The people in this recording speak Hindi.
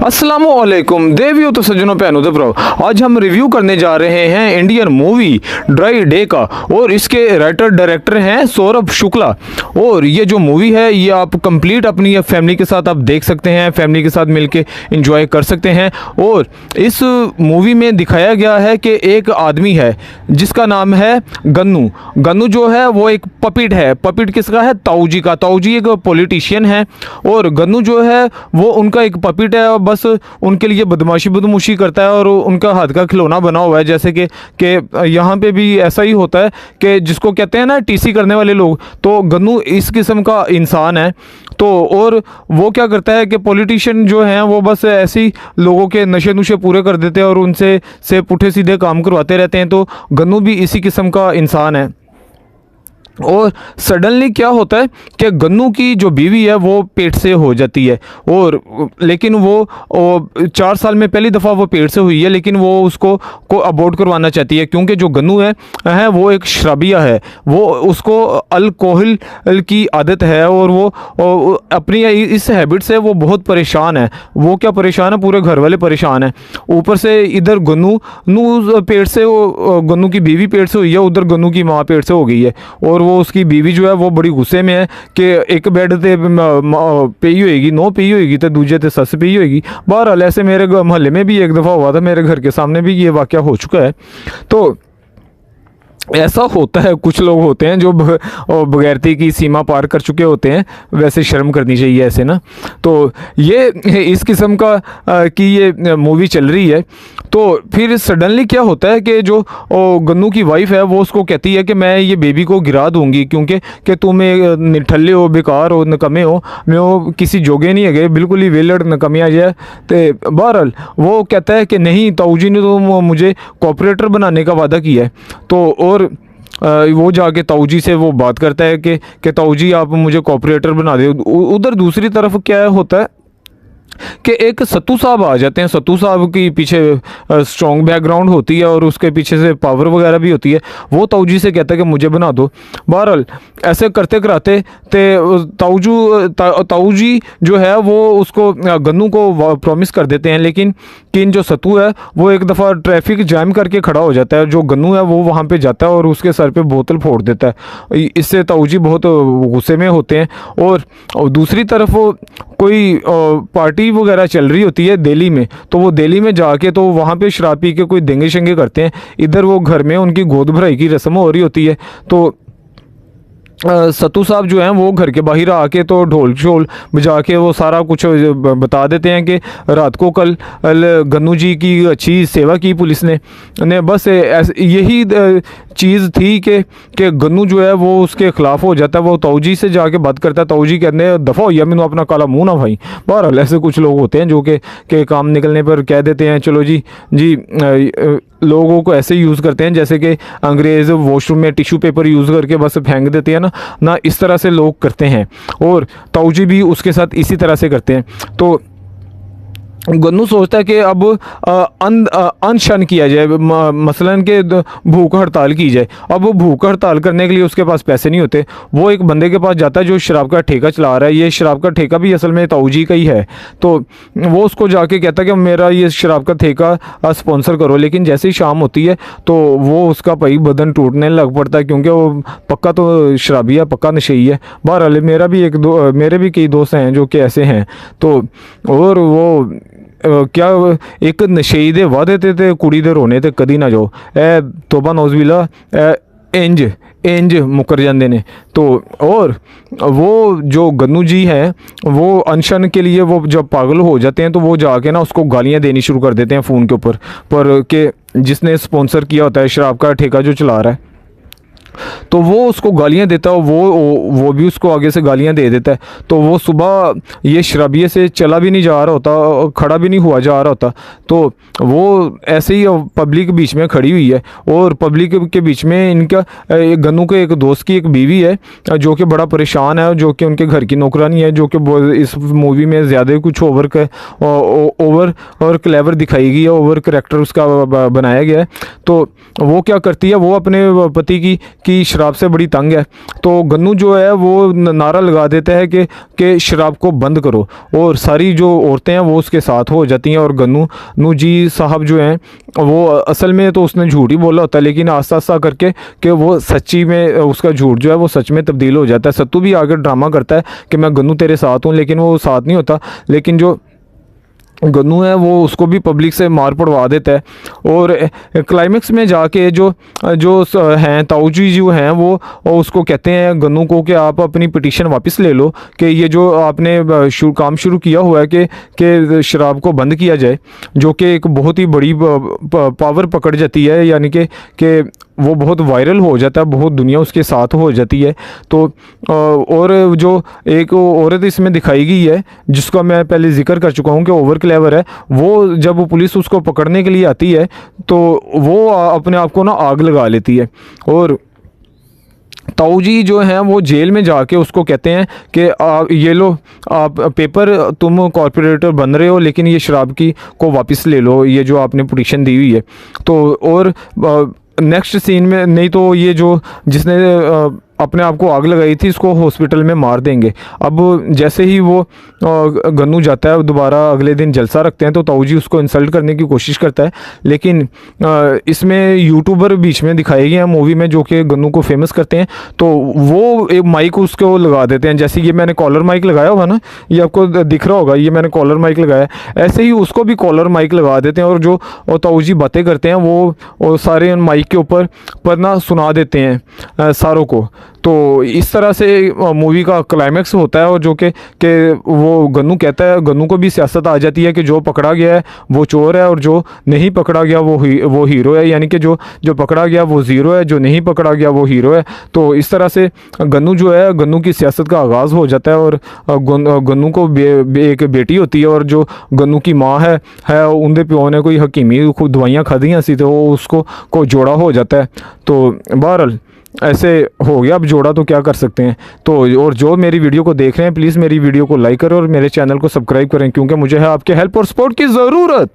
अस्सलामुअलैकुम देवियों तो सज्जनों भैनों तो भराओ, आज हम रिव्यू करने जा रहे हैं इंडियन मूवी ड्राई डे का। और इसके राइटर डायरेक्टर हैं सौरभ शुक्ला। और ये जो मूवी है ये आप कंप्लीट अपनी फैमिली के साथ आप देख सकते हैं, फैमिली के साथ मिलके एंजॉय कर सकते हैं। और इस मूवी में दिखाया गया है कि एक आदमी है जिसका नाम है गन्नू। गन्नू जो है वो एक पपिट है। पपिट किसका है? ताऊ जी का। ताऊ जी एक पॉलिटिशियन है और गन्नू जो है वो उनका एक पपिट है, बस उनके लिए बदमाशी करता है और उनका हाथ का खिलौना बना हुआ है। जैसे कि यहाँ पे भी ऐसा ही होता है कि जिसको कहते हैं ना टीसी करने वाले लोग, तो गन्नू इस किस्म का इंसान है। तो और वो क्या करता है कि पॉलिटिशियन जो हैं वो बस ऐसे ही लोगों के नशे नुशे पूरे कर देते हैं और उनसे पुठे सीधे काम करवाते रहते हैं। तो गन्नू भी इसी किस्म का इंसान है। और सडनली क्या होता है कि गन्नू की जो बीवी है वो पेट से हो जाती है। और लेकिन वो 4 साल में पहली दफ़ा वो पेट से हुई है, लेकिन वो उसको अबॉर्ट करवाना चाहती है क्योंकि जो गन्नू है वो एक शराबिया है। वो उसको अल्कोहल की आदत है और वो अपनी इस हैबिट से वो बहुत परेशान है। वो क्या परेशान है, पूरे घर वाले परेशान है। ऊपर से इधर गन्नू पेट से, गन्नू की बीवी पेट से हुई है, उधर गन्नू की माँ पेट से हो गई है। और वो उसकी बीवी जो है वो बड़ी गुस्से में है कि एक बेड ते पई होएगी, 9 पई होएगी तो दूजे ते सस पई होएगी। बहरहाल ऐसे मेरे मोहल्ले में भी एक दफ़ा हुआ था, मेरे घर के सामने भी ये वाक़या हो चुका है। तो ऐसा होता है, कुछ लोग होते हैं जो बगैरती की सीमा पार कर चुके होते हैं। वैसे शर्म करनी चाहिए ऐसे ना। तो ये इस किस्म का की ये मूवी चल रही है। तो फिर सडनली क्या होता है कि जो गन्नू की वाइफ है वो उसको कहती है कि मैं ये बेबी को गिरा दूंगी क्योंकि कि तुम निठल्ले हो, बेकार हो, नकमे हो, मैं वो किसी जोगे नहीं है, बिल्कुल ही वेलड़ नकमिया जाए। तो बहरहाल वो कहता है कि नहीं, ताऊ जी ने तो मुझे कॉपरेटर बनाने का वादा किया है। तो और वो जाके ताऊ जी से वो बात करता है कि ताऊ जी आप मुझे कॉपरेटर बना दे। उधर दूसरी तरफ क्या होता है कि एक सत्तू साहब आ जाते हैं। सत्तू साहब की पीछे स्ट्रॉन्ग बैकग्राउंड होती है और उसके पीछे से पावर वगैरह भी होती है। वो ताऊ जी से कहता है कि मुझे बना दो। बहरहाल ऐसे करते कराते ताऊ जी जो है वो उसको गन्नू को प्रॉमिस कर देते हैं। लेकिन जो सत्तू है वो एक दफ़ा ट्रैफिक जैम करके खड़ा हो जाता है। जो गन्नू है वो वहाँ पे जाता है और उसके सर पे बोतल फोड़ देता है। इससे ताऊ जी बहुत गुस्से में होते हैं। और दूसरी तरफ कोई पार्टी वगैरह चल रही होती है दिल्ली में, तो वो दिल्ली में जाके तो वहाँ पे शराब पी के कोई दंगे शंगे करते हैं। इधर वो घर में उनकी गोद भराई की रस्म हो रही होती है। तो सत्तू साहब जो हैं वो घर के बाहर आके तो ढोल शोल बजा के वो सारा कुछ बता देते हैं कि रात को कल गन्नू जी की अच्छी सेवा की पुलिस ने बस यही चीज़ थी कि गन्नू जो है वो उसके ख़िलाफ़ हो जाता है। वो ताऊ जी से जाके बात करता है। ताऊ जी कहते हैं दफ़ा हो या मैंने अपना काला मुँह ना भाई। बहरहाल ऐसे कुछ लोग होते हैं जो कि काम निकलने पर कह देते हैं चलो जी लोगों को ऐसे यूज़ करते हैं जैसे कि अंग्रेज़ वॉशरूम में टिश्यू पेपर यूज़ करके बस फेंक देते हैं ना इस तरह से लोग करते हैं। और ताऊ जी भी उसके साथ इसी तरह से करते हैं। तो गन्नू सोचता है कि अब अनशन किया जाए, मसलन के भूख हड़ताल की जाए। अब वो भूख हड़ताल करने के लिए उसके पास पैसे नहीं होते। वो एक बंदे के पास जाता है जो शराब का ठेका चला रहा है। ये शराब का ठेका भी असल में ताऊ जी का ही है। तो वो उसको जाके कहता है कि मेरा ये शराब का ठेका स्पॉन्सर करो। लेकिन जैसे ही शाम होती है तो वो उसका भाई बदन टूटने लग पड़ता है क्योंकि वो पक्का तो शराबी है, पक्का नशेई है। बहरहाल मेरे भी कई दोस्त हैं जो कि ऐसे हैं। तो और वो क्या एक नशेई दे वादे ते कुड़ी दे रोने ते कदी ना जाओ। तोबा नौज़बिल्ला इंज मुकर जाते ने। तो और वो जो गन्नू जी हैं वो अनशन के लिए वो जब पागल हो जाते हैं तो वो जाके ना उसको गालियाँ देनी शुरू कर देते हैं फ़ोन के ऊपर पर कि जिसने स्पॉन्सर किया होता है शराब का ठेका जो चला रहा है। तो वो उसको गालियाँ देता है, वो भी उसको आगे से गालियाँ दे देता है। तो वो सुबह ये शराबिये से चला भी नहीं जा रहा होता, खड़ा भी नहीं हुआ जा रहा होता। तो वो ऐसे ही पब्लिक के बीच में खड़ी हुई है और पब्लिक के बीच में इनका गन्नू के एक दोस्त की एक बीवी है जो कि बड़ा परेशान है, जो कि उनके घर की नौकरानी है, जो कि इस मूवी में ज़्यादा कुछ ओवर और क्लेवर दिखाई गई है, ओवर करैक्टर उसका बनाया गया है। तो वो क्या करती है, वो अपने पति कि शराब से बड़ी तंग है, तो गन्नू जो है वो नारा लगा देता है कि शराब को बंद करो, और सारी जो औरतें हैं वो उसके साथ हो जाती हैं। और गन्नू जी साहब जो हैं वो असल में तो उसने झूठ ही बोला होता है, लेकिन आस्ता आस्ता करके कि वो सच्ची में उसका झूठ जो है वो सच में तब्दील हो जाता है। सत्तू भी आगे ड्रामा करता है कि मैं गन्नू तेरे साथ हूँ, लेकिन वो साथ नहीं होता। लेकिन जो गन्नू है वो उसको भी पब्लिक से मार पड़वा देता है। और क्लाइमेक्स में जाके जो जो हैं ताऊजी जो हैं वो उसको कहते हैं गन्नू को कि आप अपनी पिटीशन वापस ले लो, कि ये जो आपने काम शुरू किया हुआ है कि शराब को बंद किया जाए, जो कि एक बहुत ही बड़ी पावर पकड़ जाती है, यानी कि वो बहुत वायरल हो जाता है, बहुत दुनिया उसके साथ हो जाती है। तो और जो एक औरत इसमें दिखाई गई है जिसका मैं पहले जिक्र कर चुका हूँ कि ओवर क्लेवर है, वो जब पुलिस उसको पकड़ने के लिए आती है तो वो अपने आप को ना आग लगा लेती है। और ताऊजी जो हैं वो जेल में जाके उसको कहते हैं कि ये लो आप पेपर, तुम कॉर्पोरेटर बन रहे हो, लेकिन ये शराब की को वापस ले लो, ये जो आपने पिटीशन दी हुई है। तो और नेक्स्ट सीन में नहीं तो ये जो जिसने अपने आप को आग लगाई थी इसको हॉस्पिटल में मार देंगे। अब जैसे ही वो गन्नू जाता है दोबारा अगले दिन जलसा रखते हैं तो ताऊजी उसको इंसल्ट करने की कोशिश करता है, लेकिन इसमें यूट्यूबर बीच में दिखाए गए हैं मूवी में जो कि गन्नू को फेमस करते हैं, तो वो एक माइक उसको लगा देते हैं। जैसे ये मैंने कॉलर माइक लगाया हुआ ना, ये आपको दिख रहा होगा, ये मैंने कॉलर माइक लगाया, ऐसे ही उसको भी कॉलर माइक लगा देते हैं और जो ताऊजी बातें करते हैं वो सारे माइक के ऊपर पर ना सुना देते हैं सारों को। तो इस तरह से मूवी का क्लाइमैक्स होता है। और जो कि वो गन्नू कहता है, गन्नू को भी सियासत आ जाती है कि जो पकड़ा गया है वो चोर है और जो नहीं पकड़ा गया वो हीरो है, यानी कि जो पकड़ा गया वो ज़ीरो है, जो नहीं पकड़ा गया वो हीरो है। तो इस तरह से गन्नू जो है, गन्नू की सियासत का आगाज़ हो जाता है। और गन्नू को एक बेटी होती है और जो गन्नू की माँ है उनके प्यो ने कोई हकीमी खुद दवाइयाँ खादियाँ सी, तो वो उसको को जोड़ा हो जाता है। तो बहरहाल ऐसे हो गया, अब जोड़ा तो क्या कर सकते हैं। तो और जो मेरी वीडियो को देख रहे हैं प्लीज़ मेरी वीडियो को लाइक करें और मेरे चैनल को सब्सक्राइब करें, क्योंकि मुझे है आपके हेल्प और सपोर्ट की ज़रूरत।